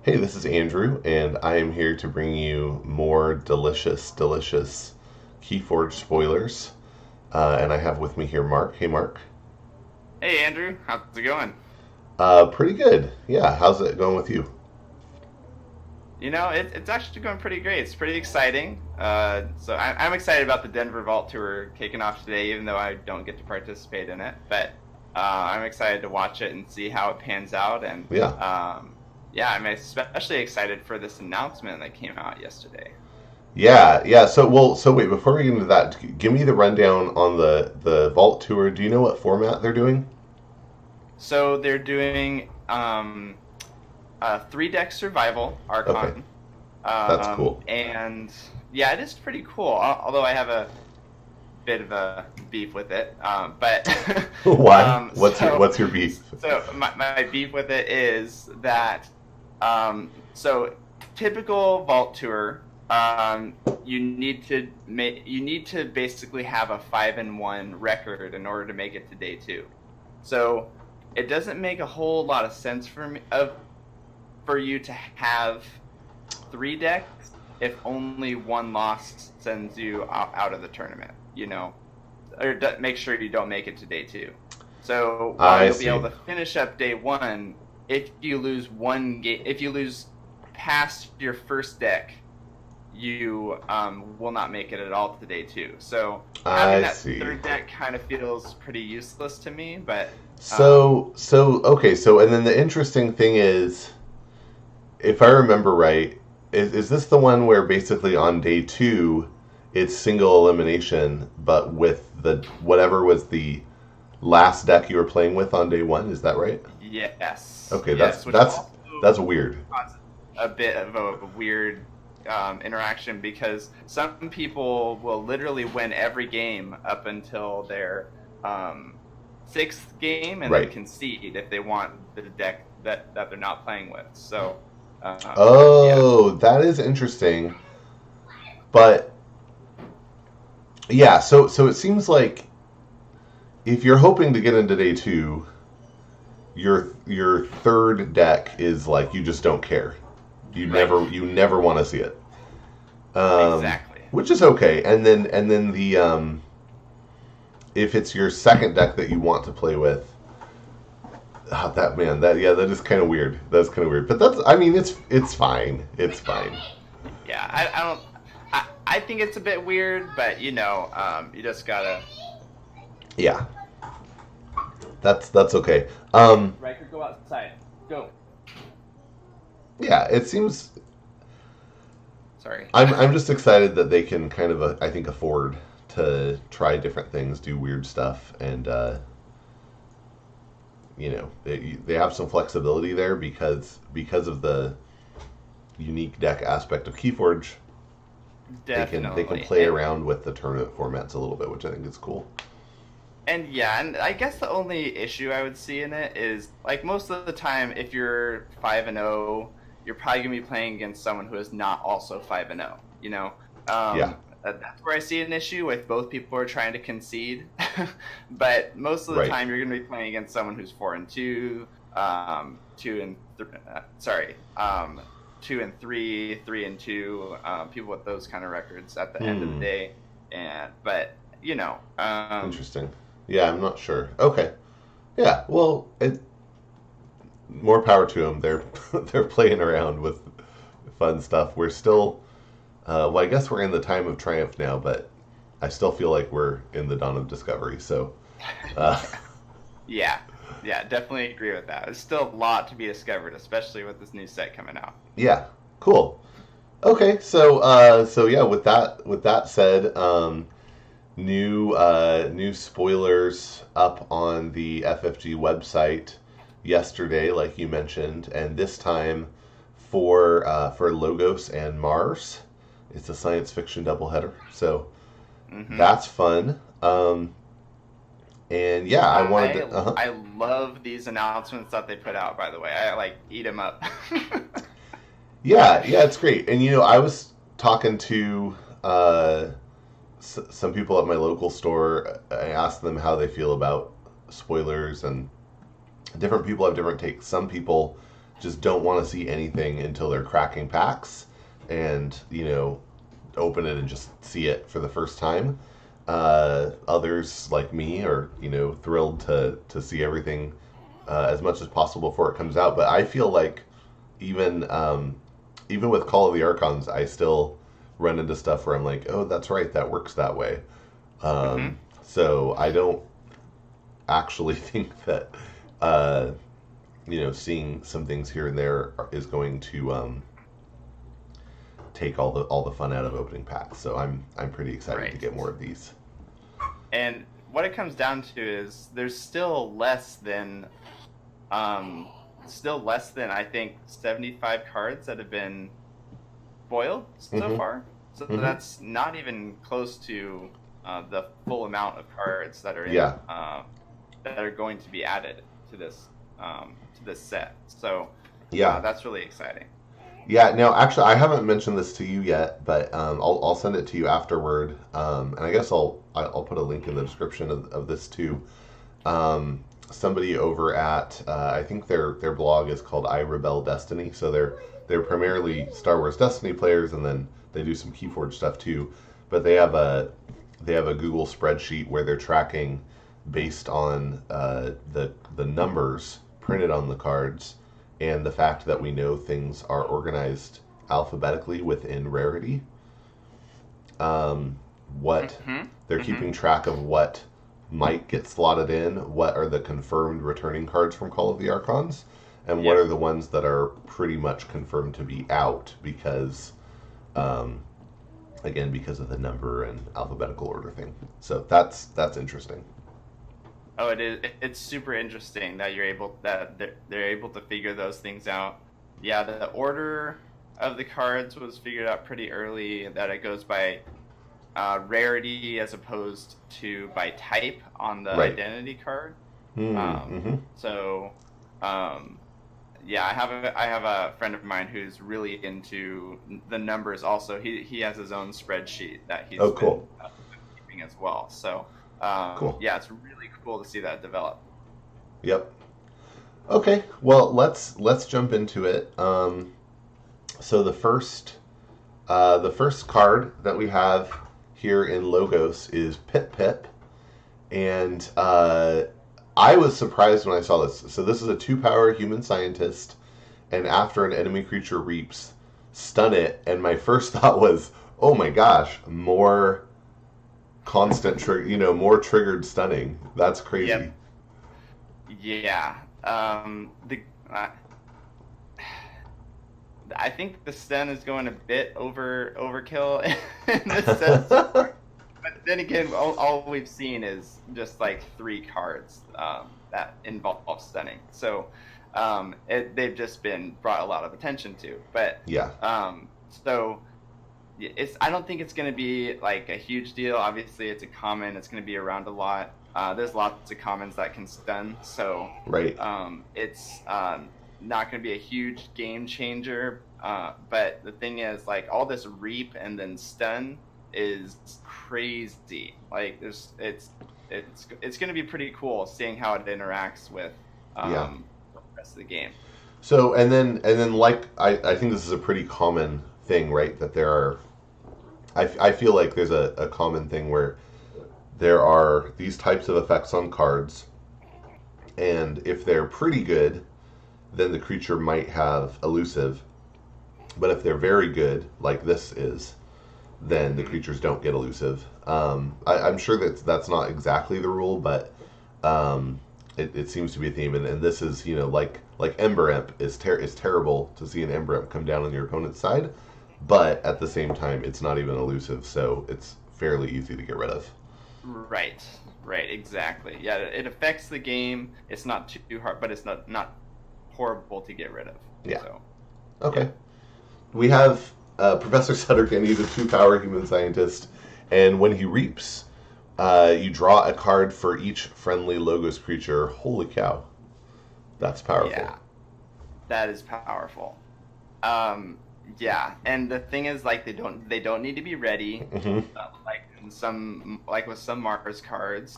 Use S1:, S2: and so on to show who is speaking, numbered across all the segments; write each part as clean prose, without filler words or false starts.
S1: Hey, this is Andrew, and I am here to bring you more delicious Keyforge spoilers. And I have with me here Mark. Hey, Mark.
S2: Hey Andrew, how's it going?
S1: Pretty good. Yeah, how's it going with you?
S2: It's actually going pretty great. It's pretty exciting. I'm excited about the Denver Vault Tour kicking off today, even though I don't get to participate in it. But I'm excited to watch it and see how it pans out. And
S1: Yeah,
S2: yeah, I'm especially excited for this announcement that came out yesterday.
S1: yeah. So wait, before we get into that, give me the rundown on the Vault Tour. Do you know what format they're doing?
S2: So they're doing three deck survival
S1: Okay,
S2: Archon,
S1: that's cool.
S2: and yeah, it is pretty cool. Although I have a bit of a beef with it. But
S1: Why?
S2: um,
S1: What's
S2: so
S1: your beef?
S2: my beef with it is that so typical vault tour, you need to basically have a 5-1 record in order to make it to day two. So it doesn't make a whole lot of sense for you to have three decks if only one loss sends you out of the tournament, or make sure you don't make it to day two. So while
S1: I
S2: you'll be able
S1: see.
S2: to finish up day one, if you lose one game, if you lose past your first deck, you will not make it at all to day two. So having
S1: I
S2: that
S1: see.
S2: third deck kind of feels pretty useless to me. But
S1: Okay, and then the interesting thing is, if I remember right, is this the one where basically on day two it's single elimination, but with the whatever was the last deck you were playing with on day one? Is that right?
S2: yes,
S1: Okay,
S2: yes, which
S1: that's
S2: also
S1: weird.
S2: causes a bit of a weird interaction because some people will literally win every game up until their um, sixth game and then
S1: Right.
S2: concede if they want the deck that they're not playing with. So, yeah,
S1: Oh, that is interesting. But yeah, so it seems like if you're hoping to get into day two, your third deck is like you just don't care.
S2: right,
S1: You never want to see it.
S2: exactly.
S1: Which is okay. And then the if it's your second deck that you want to play with, that man, that is kind of weird. That's kind of weird. But that's I mean it's fine. It's fine.
S2: Yeah, I don't. I think it's a bit weird, but you just gotta.
S1: Yeah, that's okay.
S2: Riker, go outside. Go.
S1: Yeah, it seems
S2: Sorry.
S1: I'm just excited that they can kind of I think afford to try different things, do weird stuff, and they have some flexibility there because of the unique deck aspect of Keyforge. They can
S2: Definitely.
S1: play around with the tournament formats a little bit, which I think is cool.
S2: And yeah, and I guess the only issue I would see in it is like most of the time, if you're 5-0, you're probably gonna be playing against someone who is not also 5-0.
S1: Yeah,
S2: That's where I see an issue with both people are trying to concede. But most of the
S1: right.
S2: time, you're gonna be playing against someone who's 4-2, 2-3, 3-2, people with those kind of records at the end of the
S1: Hmm.
S2: day. And but
S1: Interesting. Yeah, I'm not sure. Okay. Yeah. Well, more power to them. They're they're playing around with fun stuff. We're still, well, I guess we're in the time of triumph now, but I still feel like we're in the dawn of discovery. So, uh,
S2: yeah, yeah, definitely agree with that. There's still a lot to be discovered, especially with this new set coming out.
S1: yeah, cool. Okay, so yeah, with that said, new spoilers up on the FFG website yesterday, like you mentioned, and this time for Logos and Mars. It's a science fiction doubleheader, so
S2: Hmm.
S1: that's fun. And yeah, I wanted to. Uh-huh.
S2: I love these announcements that they put out. By the way, I like eat them up.
S1: Yeah, it's great. And I was talking to some people at my local store. I asked them how they feel about spoilers, and different people have different takes. Some people just don't want to see anything until they're cracking packs and, open it and just see it for the first time. Others like me are, thrilled to see everything as much as possible before it comes out. But I feel like even even with Call of the Archons, I still run into stuff where I'm like, oh, that's right, that works that way. So I don't actually think that seeing some things here and there is going to take all the fun out of opening packs. So I'm pretty excited to get more of these.
S2: And what it comes down to is there's still less than I think 75 cards that have been foiled so far. So that's not even close to the full amount of cards that are in, that are going to be added to this set. So that's really exciting.
S1: Yeah, now actually I haven't mentioned this to you yet, but I'll send it to you afterward, and I guess I'll put a link in the description of this too. Somebody over at I think their blog is called I Rebel Destiny, so they're primarily Star Wars Destiny players, and then they do some Keyforge stuff too. But they have a Google spreadsheet where they're tracking based on the numbers printed on the cards and the fact that we know things are organized alphabetically within rarity. They're keeping track of what might get slotted in, what are the confirmed returning cards from Call of the Archons, and what are the ones that are pretty much confirmed to be out because, again, because of the number and alphabetical order thing. So that's interesting.
S2: Oh, it is. It's super interesting that they're able to figure those things out. Yeah, the order of the cards was figured out pretty early. That it goes by rarity as opposed to by type on the identity card. So, yeah, I have a friend of mine who's really into the numbers. Also, he has his own spreadsheet that he's been keeping as well. So, yeah, it's really cool to see that develop.
S1: Yep. Okay, well let's jump into it. So the first card that we have here in Logos is Pip Pip, and I was surprised when I saw this. So this is a 2-power human scientist, and after an enemy creature reaps, stun it. And my first thought was, oh my gosh, more constant trigger, more triggered stunning. That's crazy.
S2: Yep. Yeah. I think the stun is going a bit overkill in this sense. But then again, all we've seen is just like 3 cards that involve stunning. So they've just been brought a lot of attention to. But so I don't think it's going to be like a huge deal. Obviously, it's a common. It's going to be around a lot. There's lots of commons that can stun. So it's not going to be a huge game changer. But the thing is, like, all this reap and then stun is crazy. Like, it's going to be pretty cool seeing how it interacts with the rest of the game.
S1: So and then like I think this is a pretty common thing, right? That there are, I feel like there's a common thing where there are these types of effects on cards, and if they're pretty good, then the creature might have elusive. But if they're very good, like this is, then the creatures don't get elusive. I'm sure that's not exactly the rule, but it seems to be a theme. And this is, like Ember Imp is terrible to see an Ember Imp come down on your opponent's side, but at the same time, it's not even elusive, so it's fairly easy to get rid of.
S2: Right, exactly. Yeah, it affects the game. It's not too hard, but it's not horrible to get rid of.
S1: Yeah.
S2: So,
S1: okay. We have Professor Sutter. He's a 2-power human scientist, and when he reaps, you draw a card for each friendly Logos creature. Holy cow, that's powerful.
S2: Yeah, that is powerful. Yeah, and the thing is, like, they don't need to be ready. Like with some Mars cards,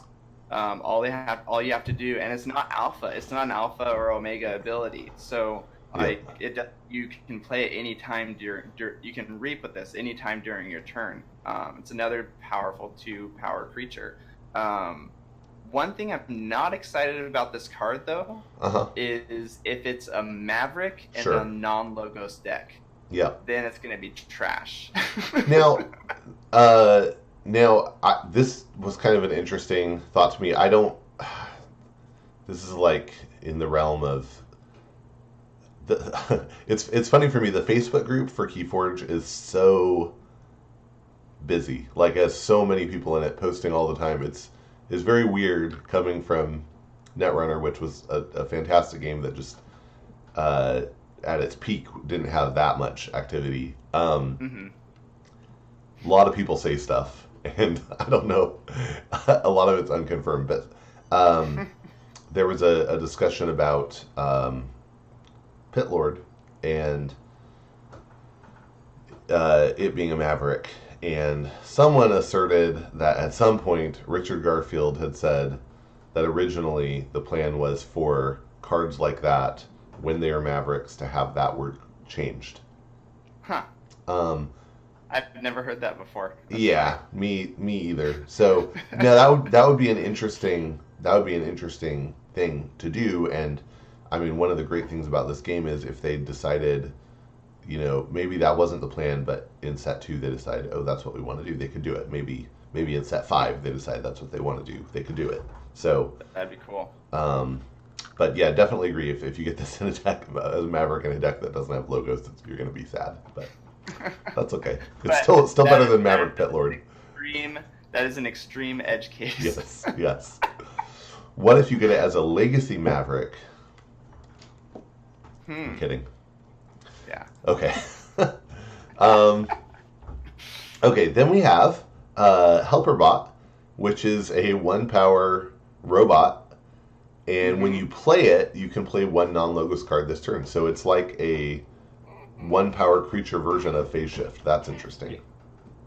S2: all you have to do, and it's not an alpha or omega ability. So Like you can play it anytime you can reap with this anytime during your turn. It's another powerful 2-power creature. One thing I'm not excited about this card though is if it's a Maverick and a non-logos deck.
S1: Yeah.
S2: Then it's gonna be trash.
S1: Now, this was kind of an interesting thought to me. This is like in the realm of it's funny for me. The Facebook group for Keyforge is so busy. Like, has so many people in it posting all the time. It's very weird coming from Netrunner, which was a fantastic game that just at its peak didn't have that much activity. A lot of people say stuff, and I don't know. A lot of it's unconfirmed, but there was a discussion about Pit Lord and it being a Maverick, and someone asserted that at some point Richard Garfield had said that originally the plan was for cards like that, when they are Mavericks, to have that word changed.
S2: Huh. I've never heard that before. That's
S1: yeah, me either. So now that would be an interesting thing to do. And I mean, one of the great things about this game is if they decided, maybe that wasn't the plan, but in set 2 they decided, oh, that's what we want to do, they could do it. Maybe in set 5 they decide that's what they want to do, they could do it. So
S2: that'd be cool.
S1: But yeah, definitely agree. If you get this in a deck, as a Maverick in a deck that doesn't have logos, you're going to be sad. But that's okay. It's still better than Maverick Pit Lord.
S2: That is an extreme edge case.
S1: Yes. What if you get it as a Legacy Maverick? I'm kidding.
S2: Yeah.
S1: Okay. Okay, then we have Helperbot, which is a 1-power robot. And when you play it, you can play 1 non-logos card this turn. So it's like a 1-power creature version of Phase Shift. That's interesting.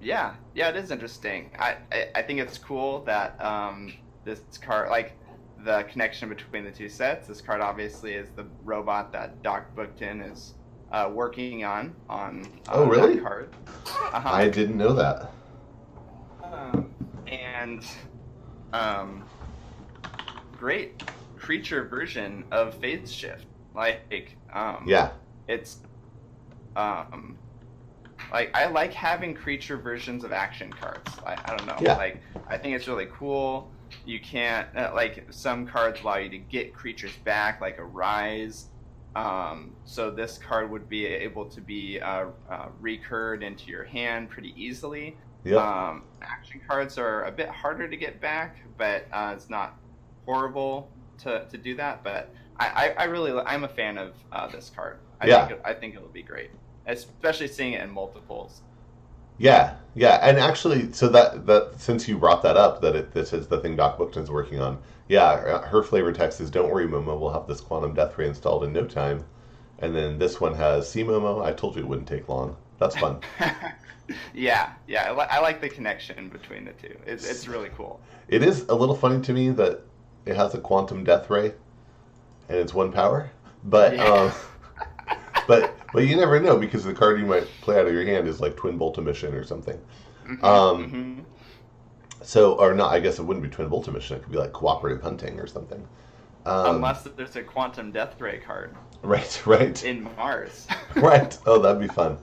S2: Yeah, it is interesting. I think it's cool that this card, like the connection between the two sets. This card obviously is the robot that Doc Bookton is working on
S1: oh, really?
S2: That card.
S1: I didn't know that.
S2: Great creature version of Phase Shift. It's like, I like having creature versions of action cards. I don't know.
S1: Yeah.
S2: Like, I think it's really cool. You can't some cards allow you to get creatures back, like a Rise. So this card would be able to be recurred into your hand pretty easily.
S1: Yep.
S2: Action cards are a bit harder to get back, but it's not horrible to do that. But I'm a fan of this card. I think it'll be great, especially seeing it in multiples.
S1: Yeah, and actually, so that since you brought that up, this is the thing Doc Bookton's working on. Yeah, her flavor text is, "Don't worry, Momo, we'll have this Quantum Death Ray installed in no time." And then this one has, "See, Momo, I told you it wouldn't take long." That's fun.
S2: Yeah, I like the connection between the two. It's really cool.
S1: It is a little funny to me that it has a Quantum Death Ray, and it's 1 power, but
S2: yeah.
S1: But you never know, because the card you might play out of your hand is like Twin Bolt Emission or something. So, or not, I guess it wouldn't be Twin Bolt Emission. It could be like Cooperative Hunting or something.
S2: Unless there's a Quantum Death Ray card.
S1: Right.
S2: In Mars.
S1: Right. Oh, that'd be fun.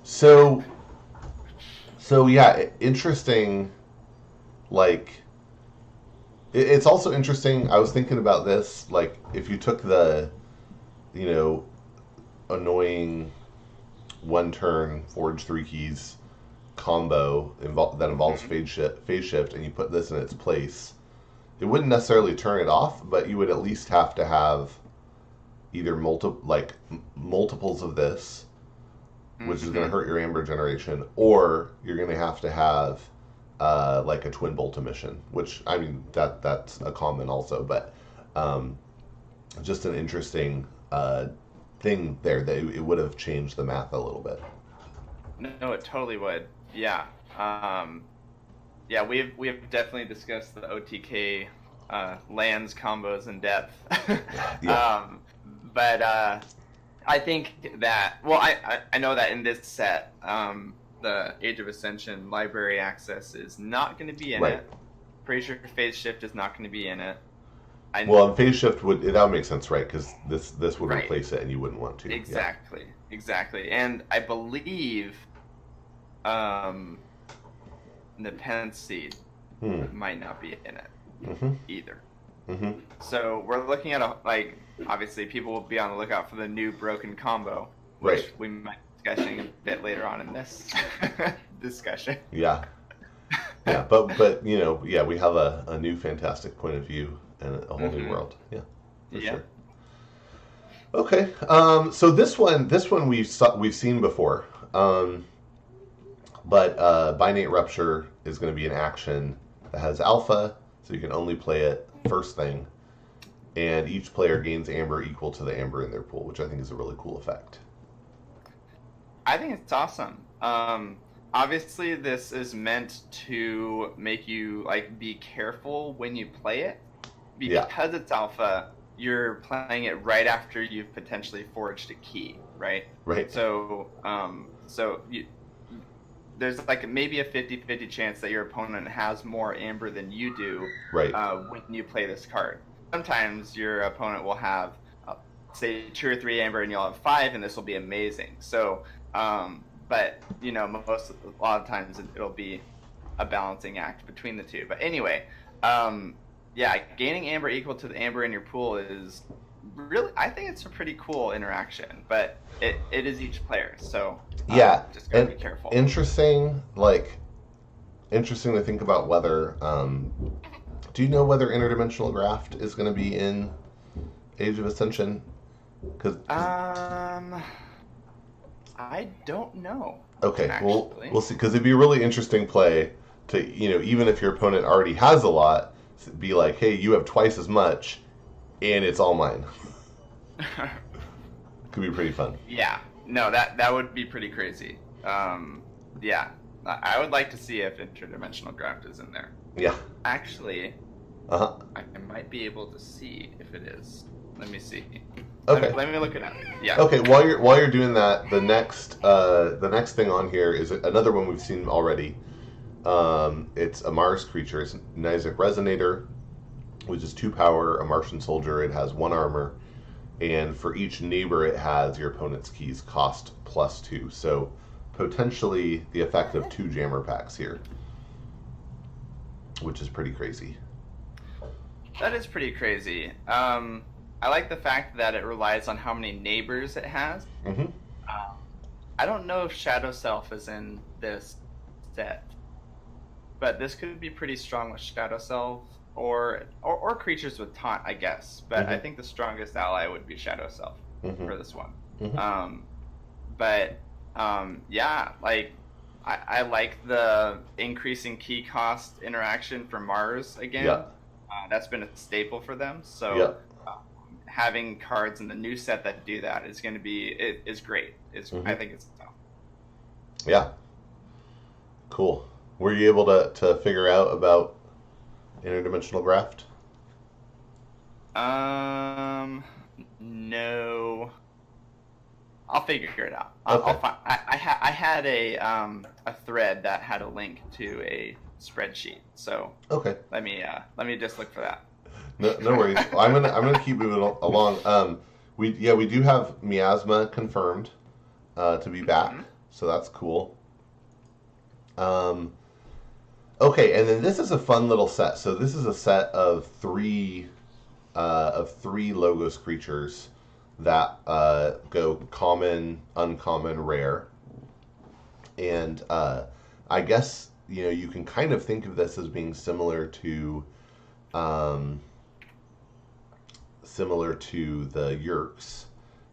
S1: So yeah, interesting. Like, it's also interesting. I was thinking about this. Like, if you took the, annoying 1-turn Forge 3 Keys combo that involves phase shift, and you put this in its place, it wouldn't necessarily turn it off, but you would at least have to have either multiples of this, which is going to hurt your Amber generation, or you're going to have like a Twin Bolt Emission, which, I mean, that's a common also, but just an interesting thing there that it would have changed the math a little bit.
S2: No, it totally would. Yeah. We've definitely discussed the OTK lands combos in depth.
S1: Yeah.
S2: but I think that, well, I know that in this set, the Age of Ascension library access is not going to be in it. Pretty sure Phase Shift is not going to be in it.
S1: Well, and Phase Shift that would make sense, right? Because this would replace it, and you wouldn't want to.
S2: Exactly. And I believe Nepenthe Seed might not be in it either. So we're looking at obviously people will be on the lookout for the new broken combo, which we might be discussing a bit later on in this discussion.
S1: Yeah, but we have a new fantastic point of view and a whole new world. Yeah, for sure. Okay, so this one we've seen before, but Binate Rupture is going to be an action that has alpha, so you can only play it first thing, and each player gains amber equal to the amber in their pool, which I think is a really cool effect.
S2: I think it's awesome. Obviously, this is meant to make you be careful when you play it, because it's alpha. You're playing it right after you've potentially forged a key, right?
S1: Right.
S2: So, there's maybe a 50-50 chance that your opponent has more amber than you do.
S1: Right.
S2: When you play this card. Sometimes your opponent will have, say, 2 or 3 amber, and you'll have 5, and this will be amazing. So, but a lot of times it'll be a balancing act between the two. But anyway, gaining amber equal to the amber in your pool is really, I think it's a pretty cool interaction, but it is each player, so just gotta be careful.
S1: Interesting to think about whether, do you know whether interdimensional graft is going to be in Age of Ascension?
S2: I don't know.
S1: Okay, we'll see, because it'd be a really interesting play to, even if your opponent already has a lot, be like, hey, you have twice as much, and it's all mine. Could be pretty fun.
S2: Yeah, no, that would be pretty crazy. I would like to see if interdimensional graft is in there.
S1: Yeah.
S2: Actually, I might be able to see if it is. Let me see.
S1: Okay.
S2: Let me look it up. Yeah.
S1: Okay. While you're doing that, the next thing on here is another one we've seen already. It's a Mars creature. It's Zyx Resonator, which is 2 power, a Martian soldier. It has 1 armor, and for each neighbor it has, your opponent's keys cost +2. So potentially the effect of 2 jammer packs here, which is pretty crazy.
S2: That is pretty crazy. I like the fact that it relies on how many neighbors it has. I don't know if Shadow Self is in this set, but this could be pretty strong with Shadow Self or creatures with taunt, I guess. But I think the strongest ally would be Shadow Self for this one. I like the increasing key cost interaction for Mars again.
S1: Yeah.
S2: That's been a staple for them. So having cards in the new set that do that is going to be is great. I think it's tough.
S1: Yeah. Cool. Were you able to figure out about interdimensional graft?
S2: No. I'll figure it out.
S1: Okay.
S2: I'll find. I had a thread that had a link to a spreadsheet. So let me just look for that.
S1: No worries. Well, I'm gonna keep moving along. We do have Miasma confirmed to be back, so that's cool. Okay, and then this is a fun little set. So this is a set of three Logos creatures that go common, uncommon, rare, and I guess you can kind of think of this as being similar to the Yerks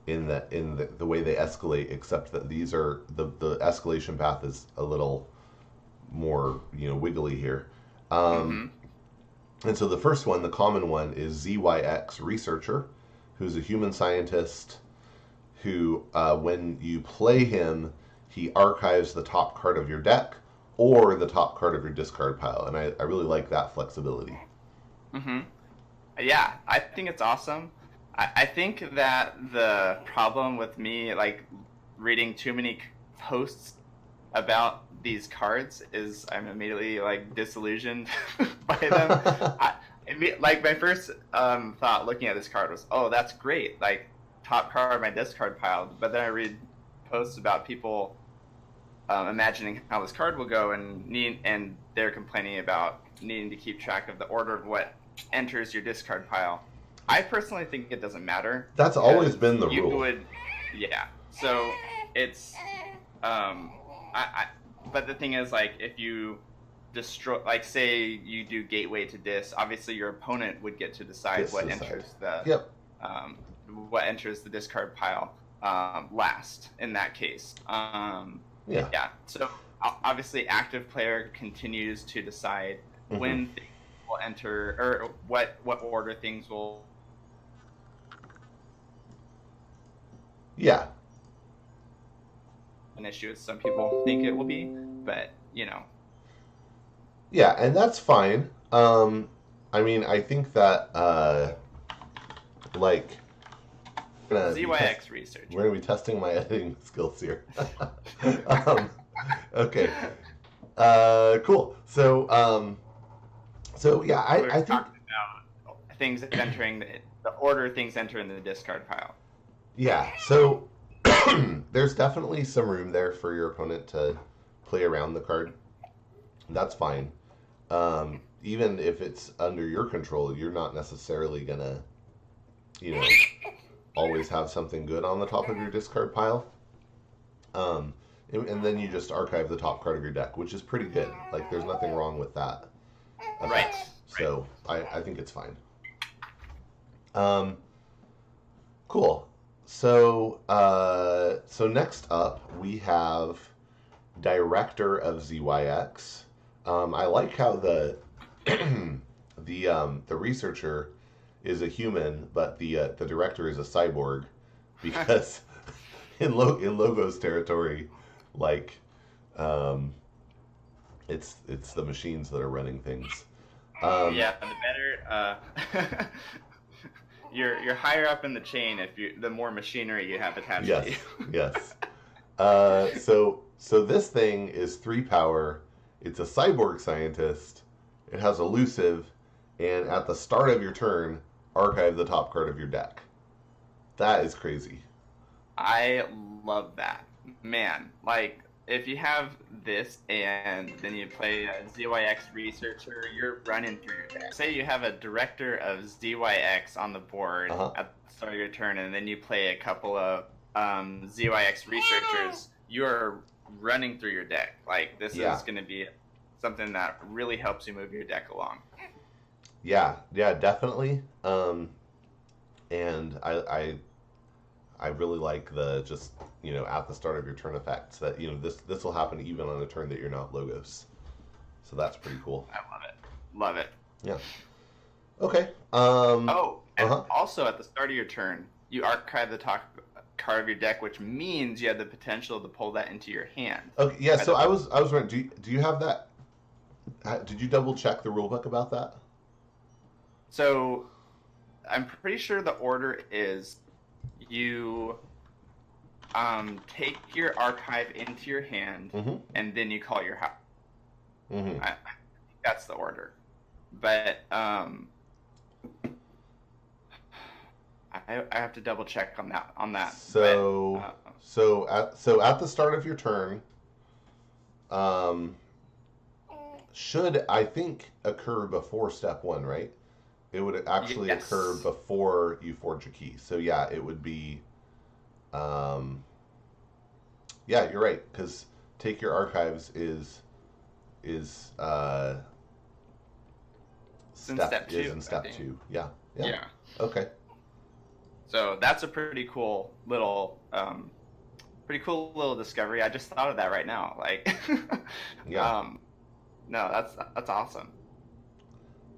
S1: in the way they escalate, except that these are the escalation path is a little more wiggly here. And so the first one, the common one, is Zyx Researcher, who's a human scientist who, when you play him, he archives the top card of your deck or the top card of your discard pile, and I really like that flexibility.
S2: Yeah, I think it's awesome. I think that the problem with me like reading too many posts about these cards is I'm immediately like disillusioned by them. Like my first thought looking at this card was, oh, that's great, like top card of my discard pile. But then I read posts about people imagining how this card will go and they're complaining about needing to keep track of the order of what enters your discard pile. I personally think it doesn't matter.
S1: That's always been the rule.
S2: Yeah. So it's but the thing is, like, if you destroy, like, say you do gateway to dis, obviously your opponent would get to decide what enters the discard pile last in that case. Yeah. So obviously, active player continues to decide when things will enter or what order things will.
S1: Yeah.
S2: An issue as some people think it will be, but
S1: Yeah, and that's fine. I mean, I think that like
S2: Zyx Researcher.
S1: We're gonna be testing my editing skills here. Okay. Cool. So yeah, I think
S2: about things entering the order things enter in the discard pile.
S1: Yeah. So there's definitely some room there for your opponent to play around the card. That's fine. Even if it's under your control, you're not necessarily gonna, always have something good on the top of your discard pile. And then you just archive the top card of your deck, which is pretty good. Like, there's nothing wrong with that.
S2: Right.
S1: So I think it's fine. Cool. So next up we have Director of Zyx. I like how the researcher is a human, but the director is a cyborg, because in Logos territory, like, it's the machines that are running things.
S2: Yeah, the better you're higher up in the chain the more machinery you have attached to you.
S1: Yes. So this thing is 3 power. It's a cyborg scientist. It has elusive, and at the start of your turn, archive the top card of your deck. That is crazy.
S2: I love that. Man, like, if you have this and then you play a Zyx Researcher, you're running through your deck. Say you have a Director of Zyx on the board at the start of your turn, and then you play a couple of Zyx Researchers, you're running through your deck. Like, this is going to be something that really helps you move your deck along.
S1: Yeah, definitely. And I really like the just, at the start of your turn effects that, this will happen even on a turn that you're not Logos. So that's pretty cool.
S2: I love it.
S1: Yeah. Okay.
S2: Also at the start of your turn, you archive the top card of your deck, which means you have the potential to pull that into your hand.
S1: Okay. Yeah. So I was wondering, do you have that? Did you double check the rulebook about that?
S2: So I'm pretty sure the order is you take your archive into your hand, and then you call your house. I think that's the order. But I have to double check on that.
S1: So at the start of your turn, should, I think, occur before step 1, right? It would actually occur before you forge a key. So yeah, it would be, yeah, you're right, because take your archives is step 2. In step 2. Yeah. Okay.
S2: So that's a pretty cool little discovery. I just thought of that right now. Like, no, that's awesome.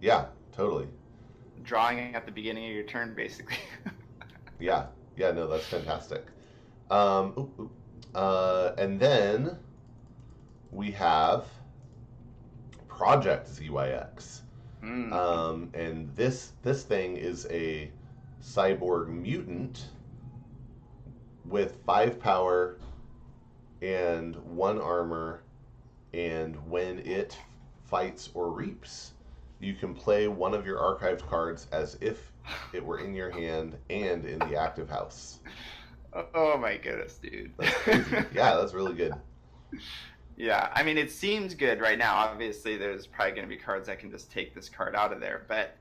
S1: Yeah, totally.
S2: Drawing at the beginning of your turn, basically.
S1: Yeah, no, that's fantastic. And then we have Project Zyx. And this thing is a Cyborg Mutant with 5 power and 1 armor, and when it fights or reaps, you can play one of your archived cards as if it were in your hand and in the active house.
S2: Oh my goodness, dude.
S1: That's crazy. Yeah, that's really good.
S2: Yeah, I mean, it seems good right now. Obviously, there's probably going to be cards that can just take this card out of there, but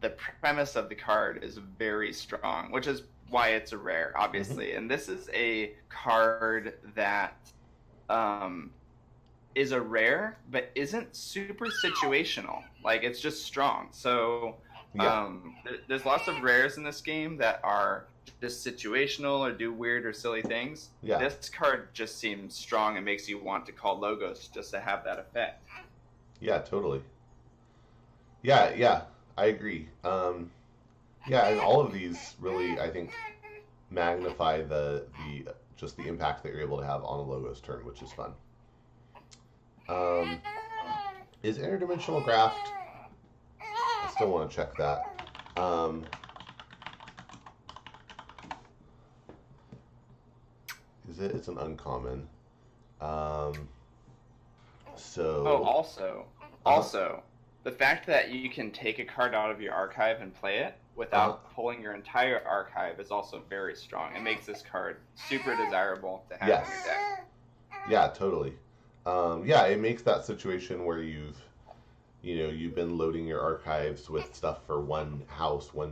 S2: the premise of the card is very strong, which is why it's a rare, obviously. And this is a card that is a rare, but isn't super situational. Like, it's just strong. So there's lots of rares in this game that are just situational or do weird or silly things.
S1: Yeah.
S2: This card just seems strong and makes you want to call logos just to have that effect.
S1: Yeah, totally. Yeah, I agree. Yeah, and all of these really, I think, magnify the just the impact that you're able to have on a logos turn, which is fun. Is interdimensional graft? I still want to check that. Is it? It's an uncommon. So.
S2: Oh, also, the fact that you can take a card out of your archive and play it without pulling your entire archive is also very strong. It makes this card super desirable to have in your deck.
S1: Yeah, totally. Yeah, it makes that situation where you've been loading your archives with stuff for one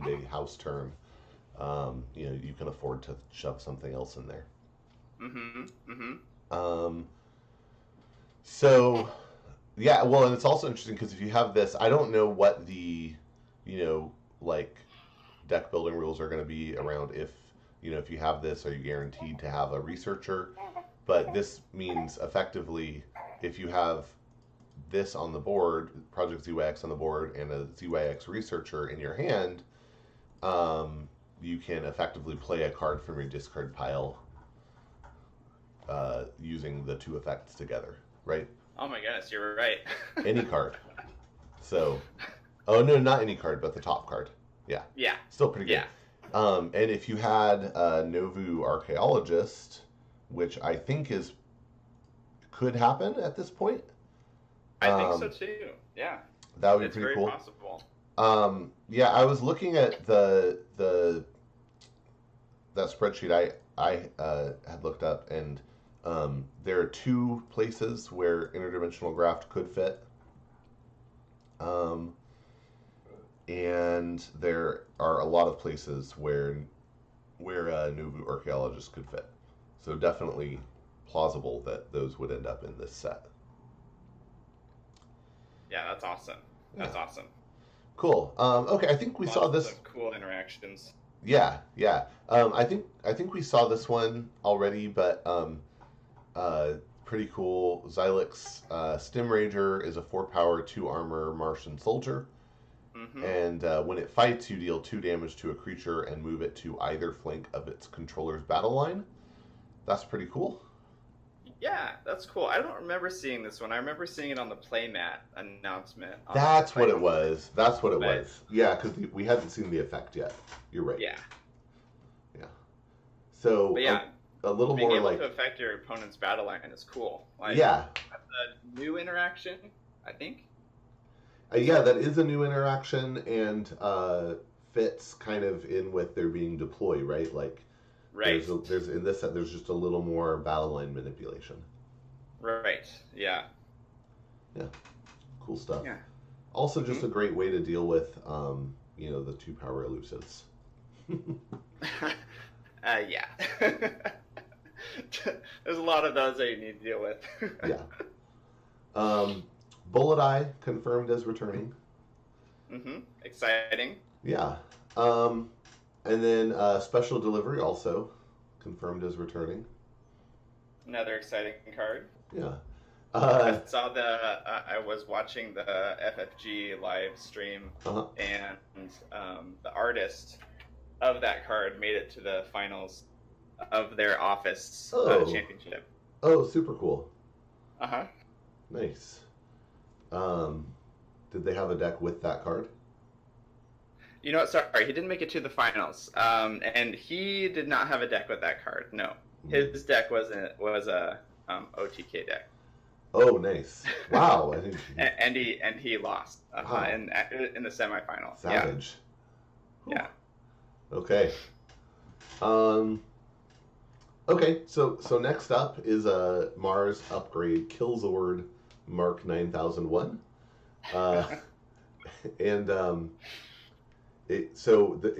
S1: big house turn. You can afford to shove something else in there. So, yeah, well, and it's also interesting because if you have this, I don't know what the, deck building rules are going to be around if you have this, are you guaranteed to have a researcher? But this means effectively, if you have this on the board, Project ZYX on the board, and a ZYX researcher in your hand, you can effectively play a card from your discard pile using the two effects together, right?
S2: Oh my goodness, you're right.
S1: Any card. So, oh no, not any card, but the top card. Yeah.
S2: Yeah.
S1: Still pretty good.
S2: Yeah.
S1: And if you had a Novu Archaeologist, which I think could happen at this point.
S2: I think so too. Yeah.
S1: That would be pretty cool.
S2: It's very possible.
S1: Yeah, I was looking at that spreadsheet I had looked up, and there are 2 places where interdimensional graft could fit. And there are a lot of places where Novu Archaeologist could fit. So definitely plausible that those would end up in this set.
S2: Yeah, that's awesome. That's awesome.
S1: Cool. Okay, I think we saw this.
S2: Some cool interactions.
S1: Yeah. I think we saw this one already, but pretty cool. Silex Stim Rager is a 4 power, 2 armor Martian soldier. And when it fights, you deal 2 damage to a creature and move it to either flank of its controller's battle line. That's pretty cool.
S2: Yeah, that's cool. I don't remember seeing this one. I remember seeing it on the playmat announcement.
S1: That's what it was. Yeah, because we hadn't seen the effect yet. You're right.
S2: Yeah.
S1: So
S2: yeah,
S1: a little
S2: being
S1: more
S2: able
S1: like
S2: to affect your opponent's battle line is cool.
S1: Yeah.
S2: That's a new interaction, I think.
S1: Yeah, that is a new interaction, and fits kind of in with their being deploy, right?
S2: Right.
S1: There's in this set, there's just a little more battle line manipulation.
S2: Right. Yeah.
S1: Yeah. Cool stuff.
S2: Yeah.
S1: Also, just a great way to deal with, the 2 power elusives.
S2: Yeah. There's a lot of those that you need to deal with.
S1: Yeah. Bullet Eye confirmed as returning.
S2: Exciting.
S1: Yeah. And then Special Delivery also confirmed as returning.
S2: Another exciting card.
S1: Yeah.
S2: I saw I was watching the FFG live stream, and the artist of that card made it to the finals of their office championship.
S1: Oh, super cool.
S2: Nice.
S1: Did they have a deck with that card?
S2: You know what? Sorry, he didn't make it to the finals. And he did not have a deck with that card. No, his deck was a OTK deck.
S1: Oh, nice! Wow,
S2: and he lost
S1: wow.
S2: in the semifinals.
S1: Savage.
S2: Yeah.
S1: Okay. Okay. So next up is a Mars upgrade Killzord Mark 9001. And it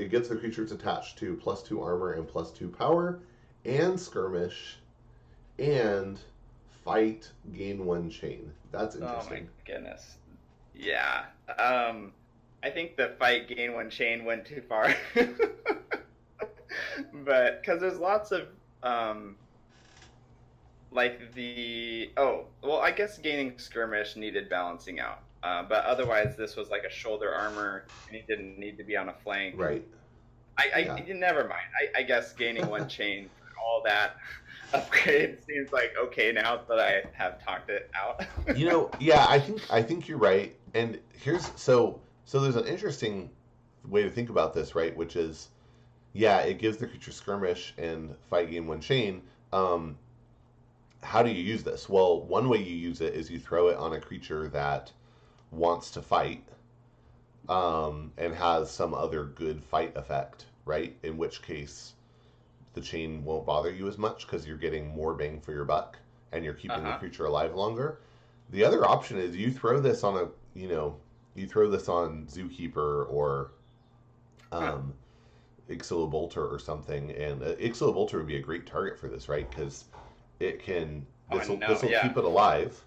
S1: gives the creature it's attached to +2 armor and +2 power, and skirmish, and fight, gain 1 chain. That's interesting.
S2: Oh my goodness. Yeah. I think the fight, gain 1 chain went too far. But because there's lots of I guess gaining skirmish needed balancing out. But otherwise, this was like a shoulder armor, and he didn't need to be on a flank.
S1: Right.
S2: Never mind. I guess gaining 1 chain, all that upgrade seems like okay now that I have talked it out.
S1: Yeah, I think you're right. And here's so there's an interesting way to think about this, right? Which is, yeah, it gives the creature skirmish and fight, gain 1 chain. How do you use this? Well, one way you use it is you throw it on a creature that wants to fight, and has some other good fight effect, right? In which case, the chain won't bother you as much because you're getting more bang for your buck and you're keeping the creature alive longer. The other option is you throw this on Zookeeper or Ixolobolter or something, and Ixolobolter would be a great target for this, right? Because this will keep it alive.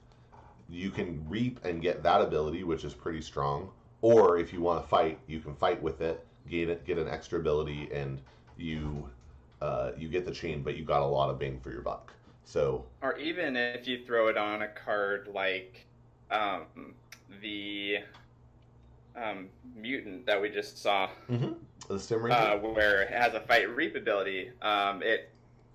S1: You can reap and get that ability, which is pretty strong. Or if you want to fight, you can fight with it, get an extra ability, and you get the chain, but you got a lot of bang for your buck. So, or
S2: even if you throw it on a card like the mutant that we just saw,
S1: the Stim
S2: where it has a fight reap ability, it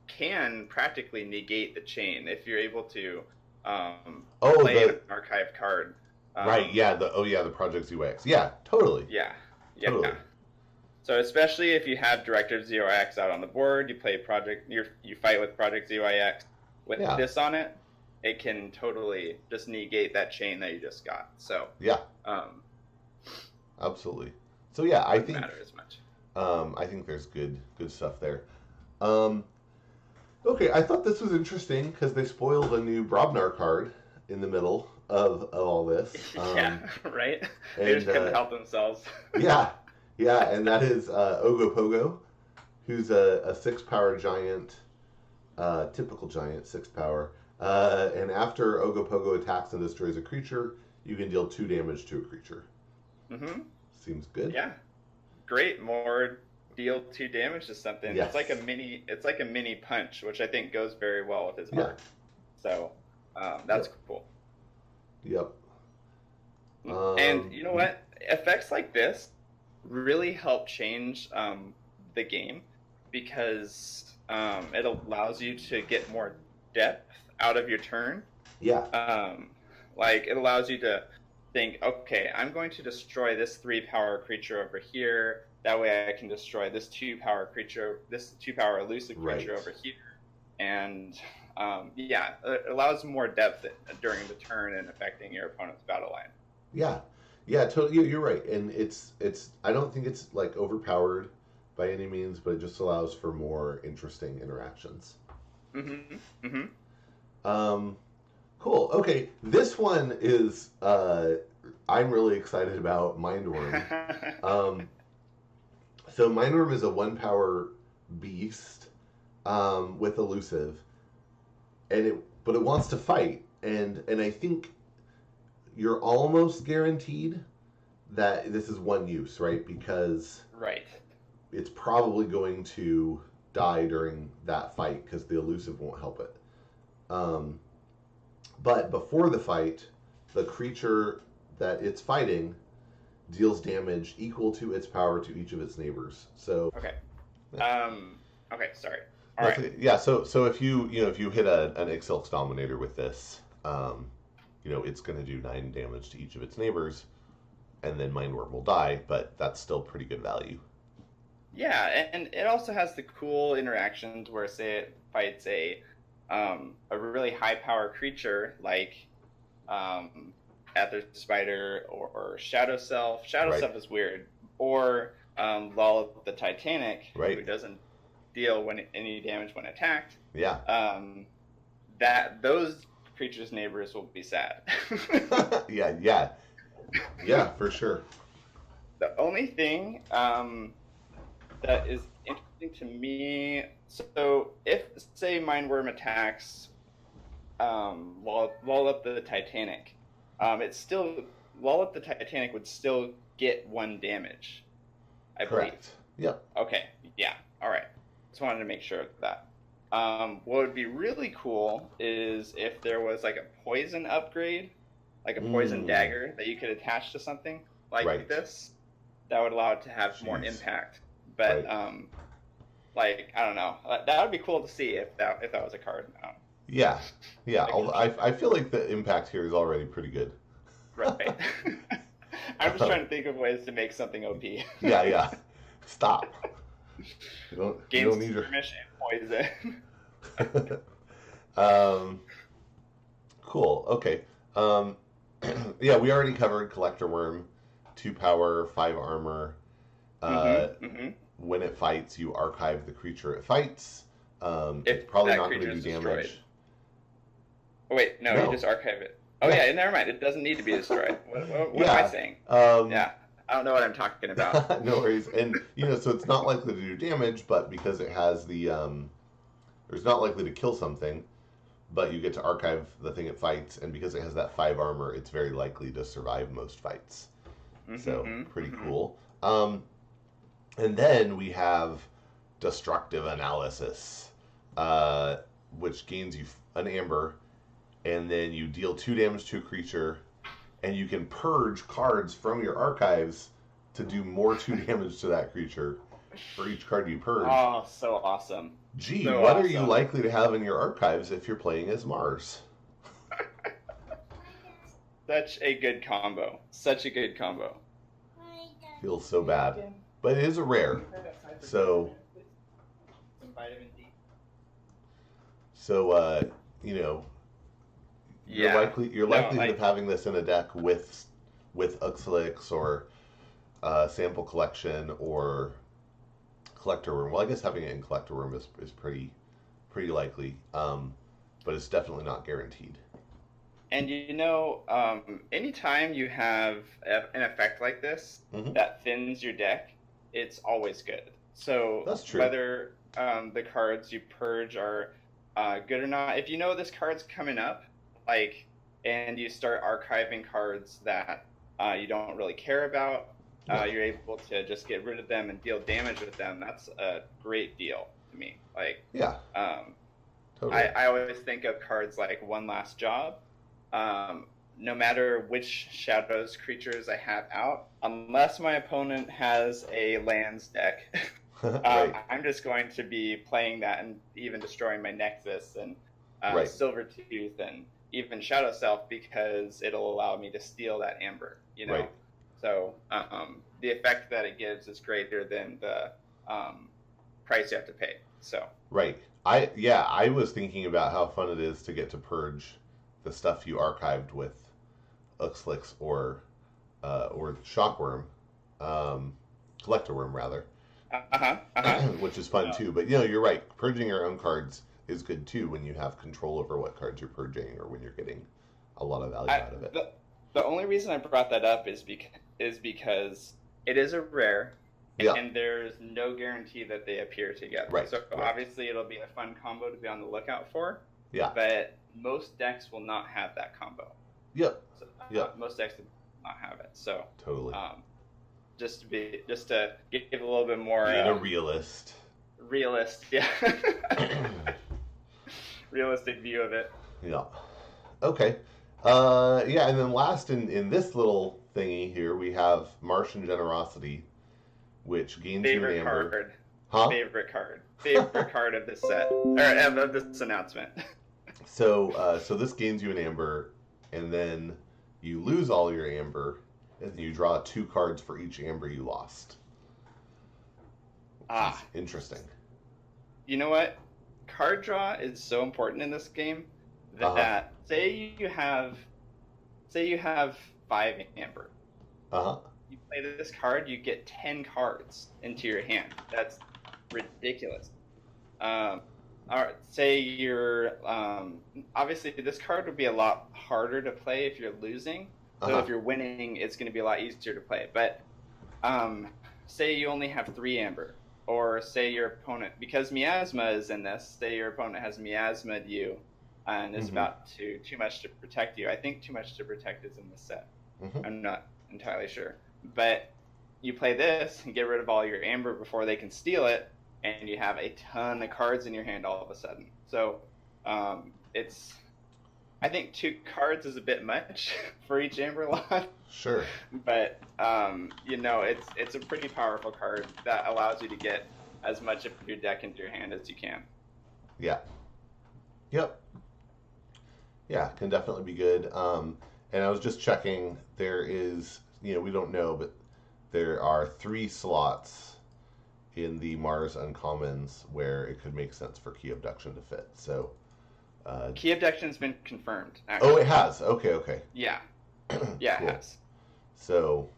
S2: can practically negate the chain if you're able to play an archive card.
S1: Right, yeah, the Project ZYX. Yeah, totally.
S2: Yeah. Totally. So especially if you have Director ZYX out on the board, you fight with Project ZYX with this on it, it can totally just negate that chain that you just got. So
S1: absolutely. So yeah, I think
S2: matter as much.
S1: I think there's good stuff there. Okay, I thought this was interesting because they spoiled a new Brobnar card in the middle of all this.
S2: Right. They just couldn't help themselves.
S1: Yeah, and that is Ogopogo, who's a 6-power giant, typical giant, 6 power. And after Ogopogo attacks and destroys a creature, you can deal 2 damage to a creature. Seems good.
S2: Yeah, great. More deal 2 damage to something.
S1: Yes.
S2: It's like a mini punch, which I think goes very well with his art. So that's cool.
S1: Yep.
S2: And you know what? Effects like this really help change the game because it allows you to get more depth out of your turn.
S1: Yeah.
S2: It allows you to think, okay, I'm going to destroy this 3-power creature over here. That way I can destroy this 2-power creature, this 2-power elusive creature over here. And it allows more depth during the turn and affecting your opponent's battle line.
S1: Yeah, totally. You're right, and it's. I don't think it's like overpowered by any means, but it just allows for more interesting interactions. Cool. Okay, this one is. I'm really excited about Mindworm. So Mindworm is a 1-power beast with elusive, but it wants to fight, and I think you're almost guaranteed that this is 1 use, right? Because it's probably going to die during that fight because the elusive won't help it. But before the fight, the creature that it's fighting deals damage equal to its power to each of its neighbors. So
S2: okay, sorry. All right.
S1: Yeah. So if you hit an Ixilx Dominator with this, it's going to do 9 damage to each of its neighbors and then Mindworm will die, but that's still pretty good value.
S2: Yeah, and it also has the cool interactions where, say, it fights a really high power creature like Aether Spider or Shadow Self. Shadow Self is weird. Or Lull the Titanic, who doesn't deal any damage when attacked.
S1: Yeah.
S2: That those creatures' neighbors will be sad.
S1: Yeah, for sure.
S2: The only thing that is interesting to me, so if, say, Mindworm attacks Lull up the Titanic, it's still, Lull up the Titanic would still get 1 damage, I believe.
S1: Yep.
S2: Okay, yeah, alright. Just wanted to make sure of that. What would be really cool is if there was like a poison upgrade, like a poison dagger that you could attach to something like this, that would allow it to have more impact. But like, I don't know, that would be cool to see if that was a card.
S1: Yeah. I feel like the impact here is already pretty good.
S2: Right. I'm just trying to think of ways to make something OP.
S1: Yeah. Stop. You don't need your
S2: mission poison.
S1: Cool. Okay. Yeah, we already covered Collector Worm, 2 power, 5 armor. When it fights, you archive the creature it fights. It's probably not going to do damage.
S2: Destroyed. Oh, wait, no, you just archive it. Oh yeah, never mind. It doesn't need to be destroyed. What am I saying? I don't know what I'm talking about.
S1: No worries. And so it's not likely to do damage, but because it has the it's not likely to kill something, but you get to archive the thing it fights, and because it has that 5 armor, it's very likely to survive most fights. So pretty cool. And then we have Destructive Analysis, which gains you an amber, and then you deal 2 damage to a creature, and you can purge cards from your archives to do more 2 damage to that creature for each card you purge.
S2: Oh, so awesome.
S1: Gee, what are you likely to have in your archives if you're playing as Mars?
S2: Such a good combo. Such a good combo.
S1: Feels so bad. But it is a rare. So, you're likely of having this in a deck with Uxlix or Sample Collection or Collector Worm. Well, I guess having it in Collector Worm is pretty likely, but it's definitely not guaranteed.
S2: And anytime you have an effect like this that thins your deck, it's always good. So
S1: that's true.
S2: Whether the cards you purge are good or not, if you know this card's coming up, and you start archiving cards that you don't really care about, you're able to just get rid of them and deal damage with them. That's a great deal to me.
S1: Totally.
S2: I always think of cards like One Last Job. No matter which Shadows creatures I have out, unless my opponent has a lands deck, I'm just going to be playing that and even destroying my Nexus and Silvertooth and even Shadow Self, because it'll allow me to steal that Amber, So the effect that it gives is greater than the price you have to pay. So
S1: I was thinking about how fun it is to get to purge the stuff you archived with Uxlix or Shockworm, Collector Worm rather, which is fun too. But you're right. Purging your own cards is good too when you have control over what cards you're purging or when you're getting a lot of value out of it.
S2: The only reason I brought that up is because it is a rare, and there's no guarantee that they appear together. So obviously it'll be a fun combo to be on the lookout for. But most decks will not have that combo. Most decks will not have it. So
S1: totally.
S2: Just to give a little bit more.
S1: Being a realist.
S2: Realistic view of it.
S1: Yeah. Okay. And then last in this little thingy here, we have Martian Generosity, which gains you an amber.
S2: Favorite card of this set, or of this announcement.
S1: So this gains you an amber, and then you lose all your amber, and you draw 2 cards for each amber you lost. Interesting.
S2: You know what? Card draw is so important in this game that say you have 5 amber. You play this card, you get 10 cards into your hand. That's ridiculous. Say you're obviously this card would be a lot harder to play if you're losing. So if you're winning, it's going to be a lot easier to play. But say you only have 3 amber, or say your opponent, because Miasma is in this, say your opponent has Miasma'd you and is about to too much to protect you. I think too much to protect is in this set. I'm not entirely sure. But you play this and get rid of all your amber before they can steal it, and you have a ton of cards in your hand all of a sudden. So I think 2 cards is a bit much for each amber lot.
S1: Sure.
S2: But it's a pretty powerful card that allows you to get as much of your deck into your hand as you can.
S1: Yeah. Yep. Yeah, can definitely be good. And I was just checking. There is, we don't know, but there are 3 slots in the Mars Uncommons where it could make sense for Key Abduction to fit. So
S2: Key Abduction's been confirmed, actually.
S1: Oh, it has. Okay.
S2: Yeah. Yeah,
S1: cool.
S2: It has.
S1: So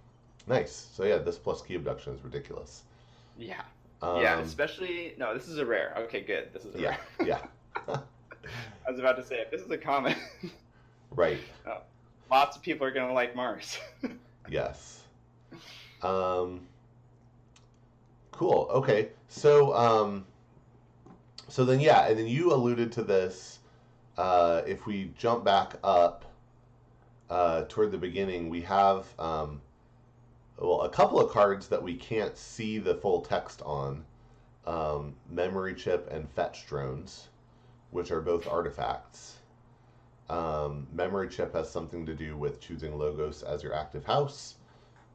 S1: nice. So yeah, this plus Key Abduction is ridiculous.
S2: Yeah. Especially this is a rare. Okay, good. This is a rare.
S1: Yeah.
S2: I was about to say, if this is a common,
S1: right.
S2: Lots of people are going to like Mars.
S1: Yes. Cool. Okay. So then and then you alluded to this. If we jump back up toward the beginning, we have a couple of cards that we can't see the full text on. Memory Chip and Fetch Drones, which are both artifacts. Memory Chip has something to do with choosing Logos as your active house,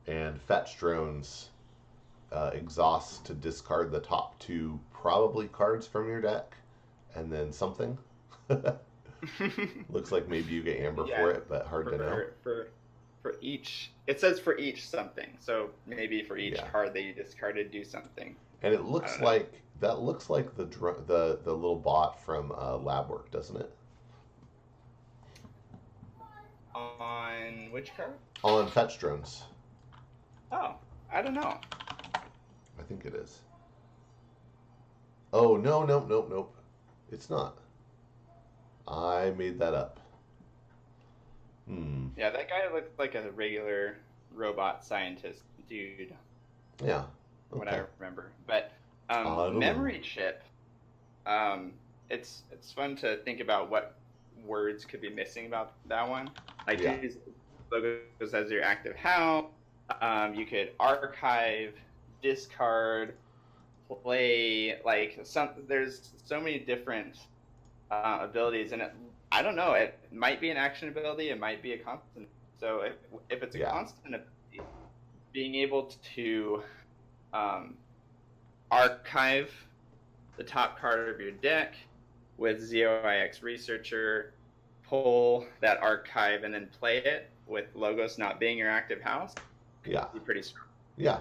S1: and Fetch Drones exhaust to discard the top 2 probably cards from your deck, and then something. Looks like maybe you get amber for it, but hard to know.
S2: For each, it says for each something, so maybe for each card that you discarded, do something.
S1: And it looks like that looks like the little bot from Lab Work, doesn't it?
S2: On which card?
S1: On Fetch Drones.
S2: Oh, I don't know.
S1: I think it is. Oh, nope. It's not. I made that up.
S2: Yeah, that guy looked like a regular robot scientist dude.
S1: Yeah.
S2: Okay. What I remember. But Memory Chip, it's fun to think about what words could be missing about that one. Like these Logos as your active house. You could archive, discard, play. There's so many different abilities, and I don't know. It might be an action ability. It might be a constant. So if it's a constant ability, being able to archive the top card of your deck with Zyx Researcher, pull that archive, and then play it with Logos not being your active house.
S1: Yeah,
S2: be pretty strong.
S1: Yeah.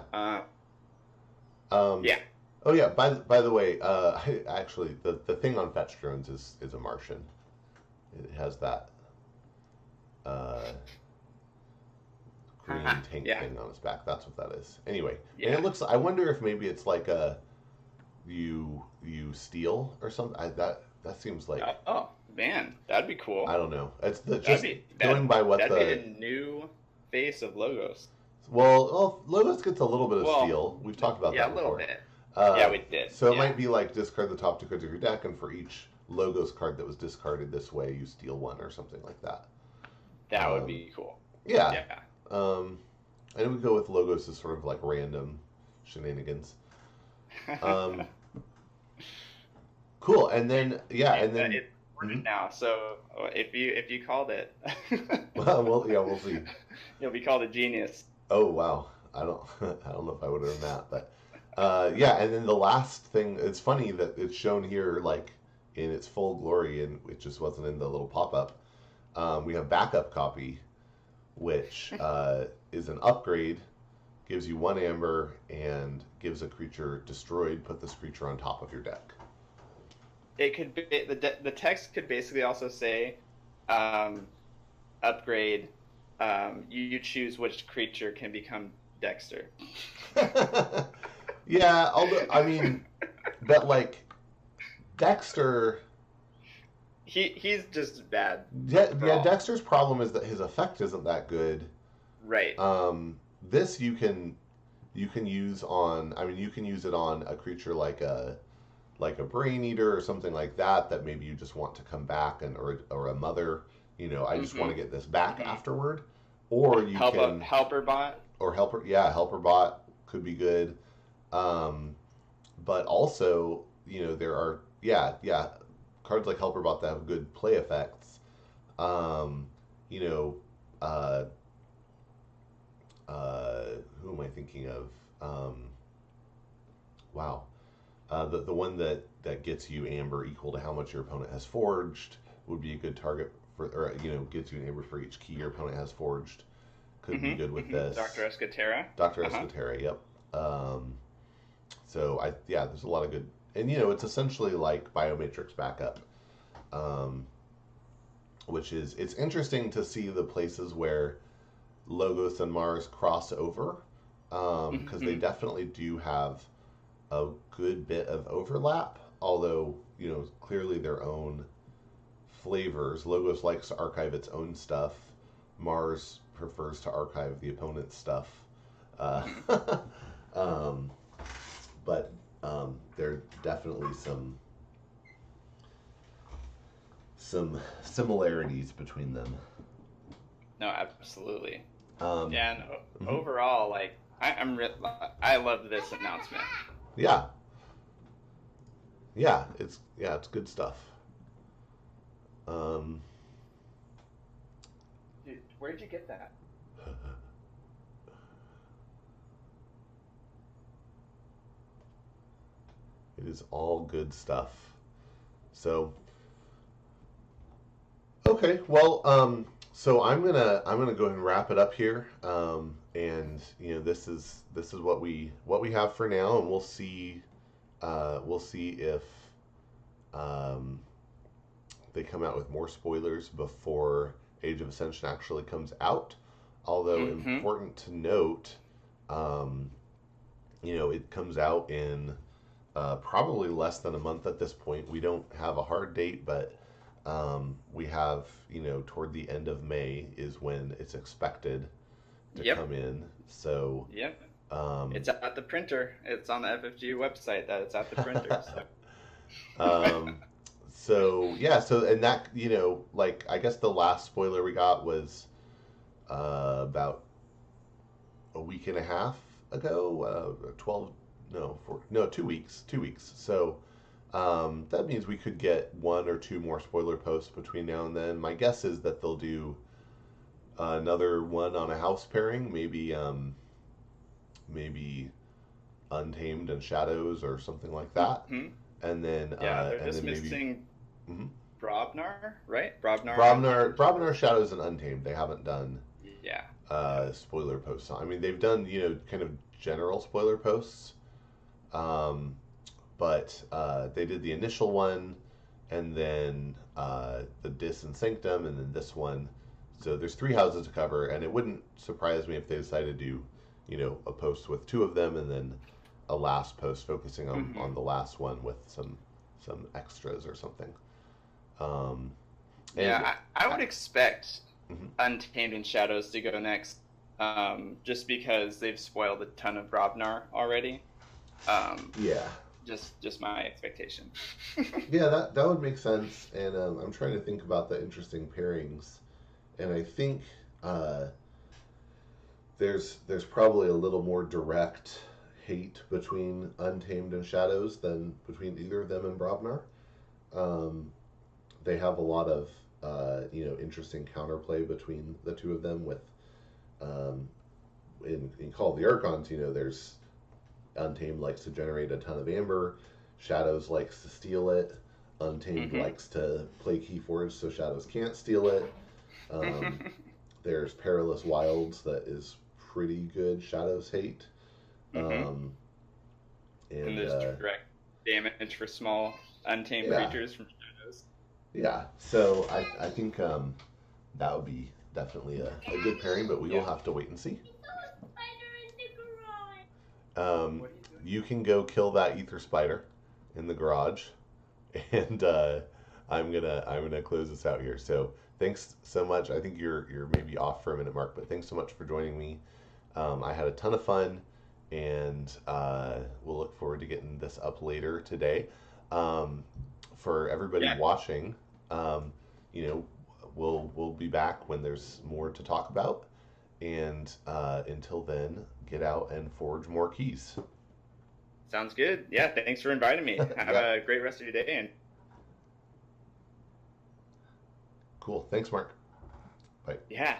S2: Yeah.
S1: Oh yeah. By the way, actually, the thing on Fetch Drones is a Martian. It has that green tank thing on its back. That's what that is. Anyway, and it looks. I wonder if maybe it's like you steal or something. That seems like.
S2: Oh man, that'd be cool.
S1: I don't know. It's going
S2: by
S1: what
S2: that'd be a new face of Logos.
S1: Well, Logos gets a little bit of steal. We've talked about that before.
S2: Yeah, a little bit. Yeah, we did.
S1: So it might be like discard the top 2 cards of your deck, and for each Logos card that was discarded this way, you steal 1 or something like that.
S2: That would be cool.
S1: Yeah. And we go with Logos as sort of like random shenanigans. Cool. And then and then
S2: it's recorded now. So if you called it,
S1: we'll see.
S2: You'll be called a genius.
S1: Oh wow. I don't know if I would have done that, but and then the last thing, it's funny that it's shown here like in its full glory, and it just wasn't in the little pop-up. We have backup copy, which is an upgrade, gives you 1 amber, and gives a creature destroyed, put this creature on top of your deck.
S2: It could be the text could basically also say, upgrade. You choose which creature can become Dexter.
S1: Yeah, although I mean, but like Dexter,
S2: he's just bad.
S1: Yeah, Dexter's problem is that his effect isn't that good.
S2: Right.
S1: This you can use on. I mean, you can use it on a creature like a Brain Eater or something like that. That maybe you just want to come back or a Mother. I just want to get this back afterward. Or you can
S2: Helper Bot
S1: or Helper. Yeah, Helper Bot could be good. But also, there are cards like Helper Bot that have good play effects. Who am I thinking of? Wow. The one that gets you amber equal to how much your opponent has forged would be a good target or gets you an amber for each key your opponent has forged. Could be good with this.
S2: Dr. Escatera.
S1: Dr. Escatera, yep. So there's a lot of good, and it's essentially like Biomatrix backup, which it's interesting to see the places where Logos and Mars cross over, because they definitely do have a good bit of overlap, although clearly their own flavors. Logos likes to archive its own stuff. Mars prefers to archive the opponent's stuff. But there are definitely some similarities between them.
S2: No, absolutely. And overall, like I love this announcement.
S1: Yeah, it's good stuff.
S2: Dude, where'd you get that?
S1: It is all good stuff. So, okay, well, so I'm gonna go ahead and wrap it up here. And this is what we have for now, and we'll see if they come out with more spoilers before Age of Ascension actually comes out. Although important to note, it comes out in probably less than a month at this point. We don't have a hard date, but we have, toward the end of May is when it's expected to come in. So
S2: it's at the printer. It's on the FFG website that it's at the printer.
S1: So and that, I guess the last spoiler we got was about a week and a half ago, 2 weeks. So that means we could get 1 or 2 more spoiler posts between now and then. My guess is that they'll do another one on a house pairing, maybe Untamed and Shadows or something like that. And then
S2: they're just missing Brobnar, right?
S1: Brobnar, Shadows, and Untamed. They haven't done spoiler posts. I mean, they've done kind of general spoiler posts, but they did the initial one, and then the Dis and Sanctum, and then this one. So there's 3 houses to cover, and it wouldn't surprise me if they decided to do a post with 2 of them, and then a last post focusing on the last one with some extras or something.
S2: I would expect Untamed and Shadows to go next, just because they've spoiled a ton of Brobnar already. Just my expectation.
S1: Yeah, that would make sense. And I'm trying to think about the interesting pairings, and I think there's probably a little more direct hate between Untamed and Shadows than between either of them and Brobnar. They have a lot of interesting counterplay between the 2 of them. With in Call of the Archons, there's Untamed likes to generate a ton of amber, Shadows likes to steal it, Untamed likes to play Keyforge so Shadows can't steal it. There's Perilous Wilds that is pretty good Shadows hate.
S2: Mm-hmm. And there's direct damage for small untamed creatures from shadows.
S1: Yeah, so I think that would be definitely a good pairing, but we will have to wait and see. You can go kill that ether spider in the garage, and I'm gonna close this out here. So thanks so much. I think you're maybe off for a minute, Mark, but thanks so much for joining me. I had a ton of fun, and we'll look forward to getting this up later today. For everybody watching, you know, we'll be back when there's more to talk about. And until then, get out and forge more keys.
S2: Sounds good. Yeah, thanks for inviting me. Have a great rest of your day. And
S1: cool. Thanks, Mark. Bye.
S2: Yeah.